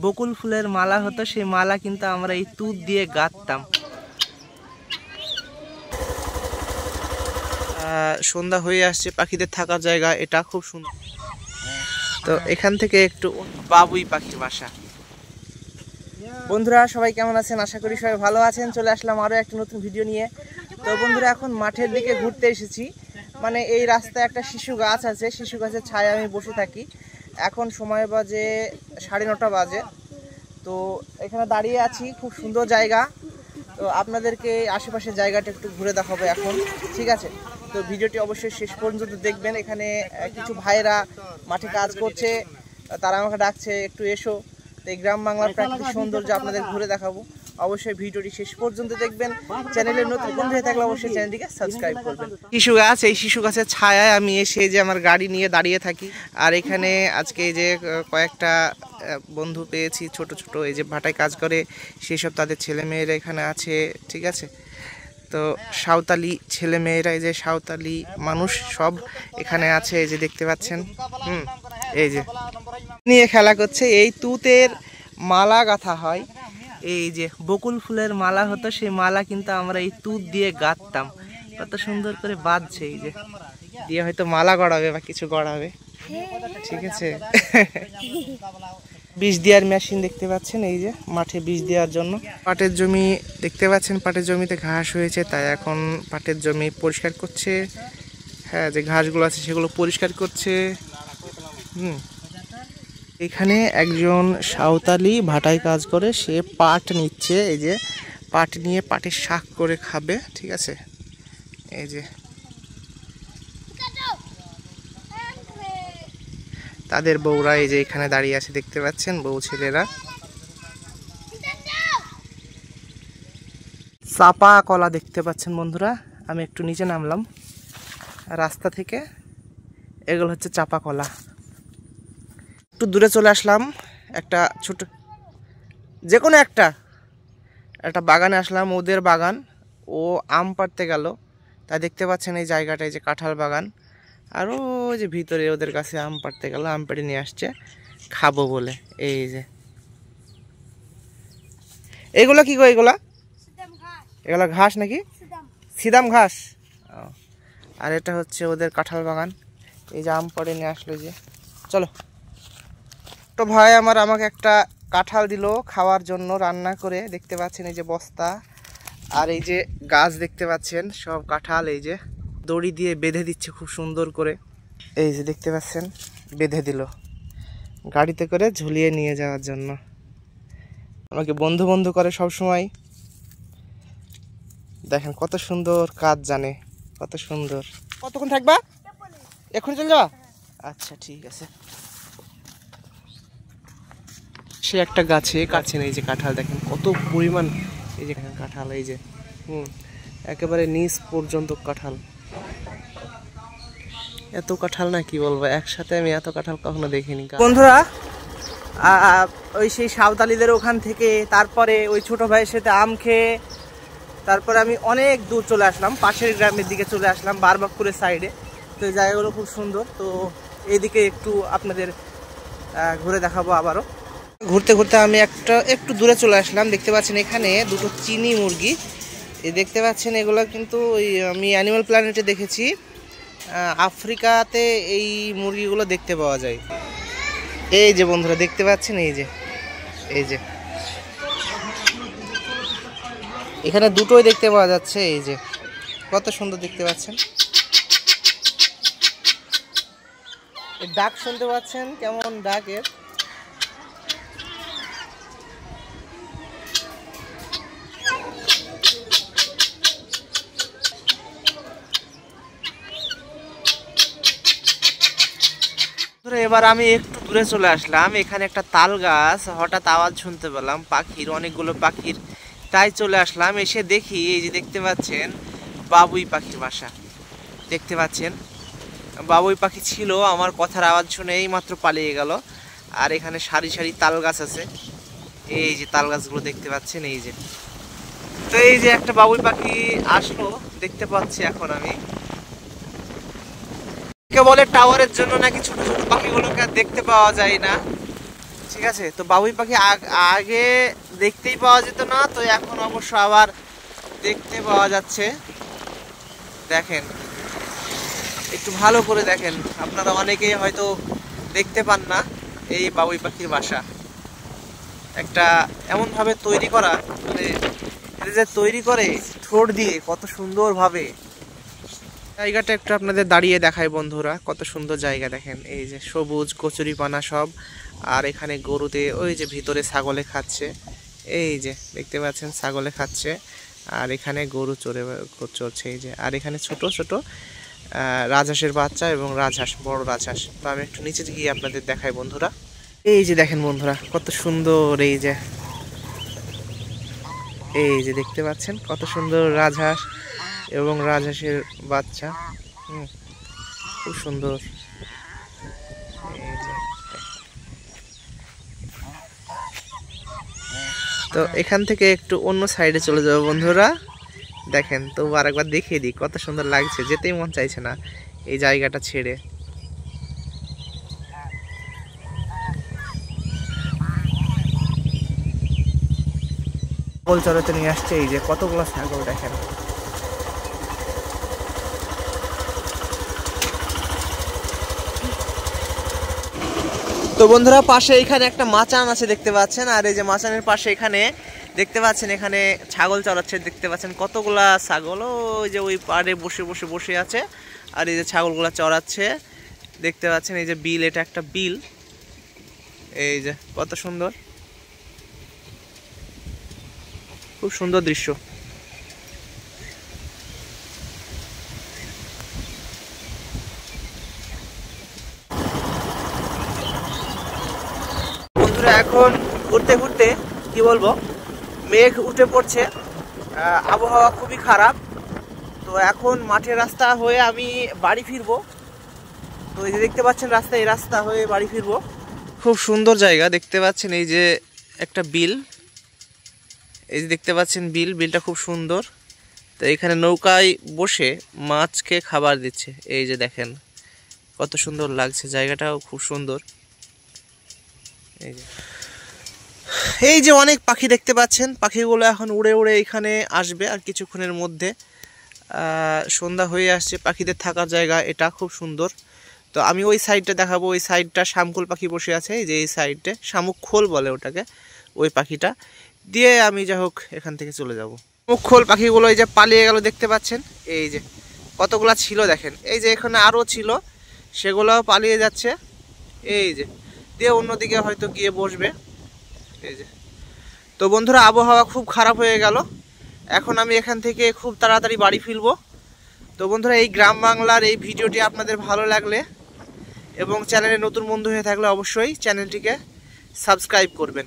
বকুল ফুলের মালা হতো, সেই মালা কিন্তু আমরা এই তুত দিয়ে গাঁথতাম। সন্ধ্যা হয়ে আসছে, পাখিদের থাকার জায়গা এটা খুব সুন্দর। তো এখান থেকে একটু বাবুই পাখির বাসা। বন্ধুরা সবাই কেমন আছেন? আশা করি সবাই ভালো আছেন। চলে আসলাম আরও একটা নতুন ভিডিও নিয়ে। তো বন্ধুরা এখন মাঠের দিকে ঘুরতে এসেছি। মানে এই রাস্তায় একটা শিশু গাছ আছে, শিশু গাছের ছায়ায় আমি বসে থাকি। এখন সময় বাজে 9:30 বাজে। তো এখানে দাঁড়িয়ে আছি, খুব সুন্দর জায়গা। তো আপনাদেরকে আশেপাশের জায়গাটা একটু ঘুরে দেখাবো এখন, ঠিক আছে? তো ভিডিওটি অবশ্যই শেষ পর্যন্ত দেখবেন। এখানে কিছু ভাইরা মাঠে কাজ করছে, তারা আমাকে ডাকছে একটু এসো। তো এই গ্রাম বাংলার প্রাকৃতিক সৌন্দর্য আপনাদের ঘুরে দেখাবো। অবশ্যই ভিডিওটি শেষ পর্যন্ত দেখবেন। চ্যানেলের নতুন বন্ধু হয়ে থাকলে অবশ্যই চ্যানেলটিকে সাবস্ক্রাইব করবেন। শিশু গাছ, এই শিশু গাছের ছায়ায় আমি এসে যে আমার গাড়ি নিয়ে দাঁড়িয়ে থাকি। আর এখানে আজকে এই যে কয়েকটা বন্ধু পেয়েছি, ছোট ছোট এই যে ভাটায় কাজ করে, সেই সব তাদের ছেলেমেয়েরা এখানে আছে, ঠিক আছে? তো সাঁওতালি ছেলেমেয়েরা, এই যে সাঁওতালি মানুষ সব এখানে আছে, এই যে দেখতে পাচ্ছেন। এই যে নিয়ে খেলা করছে। এই তুতের মালা গাঁথা হয়, এই যে বকুল ফুলের মালা হতো, সেই মালা কিন্তু আমরা এই তুত দিয়ে গাঁথতাম। কত সুন্দর করে বাঁধছে, এই যে দিয়ে হয়তো মালা গড়াবে বা কিছু গড়াবে, ঠিক আছে? বীজ দেওয়ার মেশিন দেখতে পাচ্ছেন, এই যে মাঠে বীজ দেওয়ার জন্য। পাটের জমি দেখতে পাচ্ছেন, পাটের জমিতে ঘাস হয়েছে, তাই এখন পাটের জমি পরিষ্কার করছে। হ্যাঁ, যে ঘাসগুলো আছে সেগুলো পরিষ্কার করছে। এখানে একজন সাঁওতালি ভাটায় কাজ করে, সে পাট নিচ্ছে। এই যে পাট নিয়ে পাটের শাক করে খাবে, ঠিক আছে? এই যে তাদের বউরা এই যে এখানে দাঁড়িয়ে আছে, দেখতে পাচ্ছেন, বউ ছেলেরা। চাপা কলা দেখতে পাচ্ছেন বন্ধুরা। আমি একটু নিচে নামলাম রাস্তা থেকে, এগুলো হচ্ছে চাপা কলা। একটু দূরে চলে আসলাম, একটা ছোট যে কোনো একটা বাগানে আসলাম, ওদের বাগান। ও আম পাড়তে গেল, তাই দেখতে পাচ্ছেন এই জায়গাটা, এই যে কাঁঠাল বাগান। আর ওই যে ভিতরে ওদের কাছে আম পাড়তে গেল, আম পেড়ে নিয়ে আসছে খাবো বলে। এই যে এগুলো কি গো? এগুলা ঘাস নাকি? সিদাম ঘাস। আর এটা হচ্ছে ওদের কাঁঠাল বাগান। এই যে আম পড়ে নিয়ে আসলো, যে চলো। তো ভাই আমার আমাকে একটা কাঁঠাল দিল খাওয়ার জন্য, রান্না করে। দেখতে পাচ্ছেন এই যে বস্তা, আর এই যে গাছ দেখতে পাচ্ছেন, সব কাঁঠাল। এই যে দড়ি দিয়ে বেঁধে দিচ্ছে খুব সুন্দর করে। এই যে দেখতে পাচ্ছেন, বেঁধে দিল গাড়িতে করে ঝুলিয়ে নিয়ে যাওয়ার জন্য। আমাকে বন্ধু বন্ধু করে সব সময়। দেখেন কত সুন্দর কাজ জানে, কত সুন্দর। কতক্ষণ থাকবা? এখন চলে যাবা? আচ্ছা ঠিক আছে। সে একটা গাছে এই যে কাঁঠাল দেখেন কত পরিমাণ, এই যে কাঁঠাল, এই যে একেবারে নিচ পর্যন্ত কাঁঠাল। এত কাঁঠাল না কি বলবো, একসাথে আমি এত কাঁঠাল কখনো দেখিনি। বন্ধুরা ওই সেই সাঁওতালিদের ওখান থেকে, তারপরে ওই ছোট ভাইয়ের সাথে আম খেয়ে, তারপরে আমি অনেক দূর চলে আসলাম, পাশের গ্রামের দিকে চলে আসলাম, বারবাকপুরের সাইডে। তো এই জায়গাগুলো খুব সুন্দর। তো এইদিকে একটু আপনাদের ঘুরে দেখাবো আবারও। ঘুরতে ঘুরতে আমি একটু দূরে চলে আসলাম। দেখতে পাচ্ছেন এখানে দুটো চিনি মুরগি, এই দেখতে পাচ্ছেন। এগুলো কিন্তু ওই আমি অ্যানিমাল প্ল্যানেটে দেখেছি, আফ্রিকাতে এই মুরগিগুলো দেখতে পাওয়া যায়। এই যে বন্ধুরা দেখতে পাচ্ছেন, এই যে এখানে দুটোই দেখতে পাওয়া যাচ্ছে। এই যে কত সুন্দর দেখতে পাচ্ছেন, ডাক শুনতে পাচ্ছেন কেমন ডাকের। এবার আমি একটু দূরে চলে আসলাম, এখানে একটা তাল গাছ, হঠাৎ আওয়াজ শুনতে পেলাম পাখির, অনেকগুলো পাখির, তাই চলে আসলাম। এসে দেখি এই যে দেখতে পাচ্ছেন বাবুই পাখির বাসা। দেখতে পাচ্ছেন বাবুই পাখি ছিল, আমার কথার আওয়াজ শুনে এই মাত্র পালিয়ে গেল। আর এখানে সারি সারি তাল গাছ আছে, এই যে তাল গাছগুলো দেখতে পাচ্ছেন। এই যে তো এই যে একটা বাবুই পাখি আসলো, দেখতে পাচ্ছি এখন আমি। বলে টাওয়ারের জন্য নাকি ছোট ছোট পাখিগুলোকে দেখতে পাওয়া যায় না, ঠিক আছে। তো বাবুই পাখি আগে দেখতেই পাওয়া যেত না, তো এখন অবশ্য আবার দেখতে পাওয়া যাচ্ছে। দেখেন, একটু ভালো করে দেখেন, আপনারা অনেকেই হয়তো দেখতে পান না এই বাবুই পাখির বাসা। একটা এমনভাবে তৈরি করা, মানে এটা যে তৈরি করে ঠোঁট দিয়ে কত সুন্দরভাবে। জায়গাটা একটু আপনাদের দাঁড়িয়ে দেখায় বন্ধুরা, কত সুন্দর জায়গা দেখেন। এই যে সবুজ কচুরিপানা সব, আর এখানে গরুতে ওই যে ভিতরে ছাগলে খাচ্ছে, এই যে দেখতে পাচ্ছেন ছাগলে খাচ্ছে, আর এখানে গরু চড়ছে এই যে। আর এখানে ছোট ছোট রাজহাঁসের বাচ্চা এবং রাজহাঁস, বড় রাজহাঁস। তো আমি একটু নিচে গিয়ে আপনাদের দেখাই বন্ধুরা। এই যে দেখেন বন্ধুরা কত সুন্দর, এই যে দেখতে পাচ্ছেন কত সুন্দর রাজহাঁস এবং রাজহাঁসের বাচ্চা। খুব সুন্দর। তো এখান থেকে একটু অন্য সাইডে চলে যাবো বন্ধুরা। দেখেন, তো আরেকবার দেখিয়ে দিই কত সুন্দর লাগছে, যেতেই মন চাইছে না এই জায়গাটা ছেড়ে। ছাগল চড়াতে নিয়ে আসছে, এই যে কতগুলো ছাগল দেখেন। তো বন্ধুরা পাশে এখানে একটা মাচান আছে দেখতে পাচ্ছেন, আর এই যে মাচানের পাশে এখানে দেখতে পাচ্ছেন এখানে ছাগল চড়াচ্ছে দেখতে পাচ্ছেন কতগুলা ছাগল। ওই যে ওই পাড়ে বসে আছে, আর এই যে ছাগলগুলা চড়াচ্ছে দেখতে পাচ্ছেন। এই যে বিল, এটা একটা বিল, এই যে কত সুন্দর, খুব সুন্দর দৃশ্য। বন্ধুরা এখন ঘুরতে ঘুরতে কি বলবো, মেঘ উঠে পড়ছে, আবহাওয়া খুবই খারাপ। তো এখন মাঠের রাস্তা হয়ে আমি বাড়ি ফিরবো। তো এই যে দেখতে পাচ্ছেন রাস্তা, এই রাস্তা হয়ে বাড়ি ফিরবো। খুব সুন্দর জায়গা দেখতে পাচ্ছেন, এই যে একটা বিল, এই যে দেখতে পাচ্ছেন বিলটা খুব সুন্দর। তো এখানে নৌকায় বসে মাছকে খাবার দিচ্ছে, এই যে দেখেন কত সুন্দর লাগছে, জায়গাটাও খুব সুন্দর। এই যে অনেক পাখি দেখতে পাচ্ছেন, পাখিগুলো এখন উড়ে উড়ে এখানে আসবে আর কিছুক্ষণের মধ্যে। সন্ধ্যা হয়ে আসছে, পাখিদের থাকার জায়গা এটা খুব সুন্দর। তো আমি ওই সাইডটা দেখাবো, ওই সাইডটা শামুক পাখি বসে আছে, এই যে এই সাইডে শামুক খোল বলে ওটাকে, ওই পাখিটা দিয়ে আমি যাই হোক এখান থেকে চলে যাব। শামুক খোল পাখিগুলো এই যে পালিয়ে গেল দেখতে পাচ্ছেন, এই যে কতগুলা ছিল দেখেন, এই যে এখানে আরও ছিল, সেগুলোও পালিয়ে যাচ্ছে, এই যে দিয়ে অন্যদিকে হয়তো গিয়ে বসবে, এই যে। তো বন্ধুরা আবহাওয়া খুব খারাপ হয়ে গেল, এখন আমি এখান থেকে খুব তাড়াতাড়ি বাড়ি ফিরবো। তো বন্ধুরা এই গ্রাম বাংলার এই ভিডিওটি আপনাদের ভালো লাগলে এবং চ্যানেলে নতুন বন্ধু হয়ে থাকলে অবশ্যই চ্যানেলটিকে সাবস্ক্রাইব করবেন।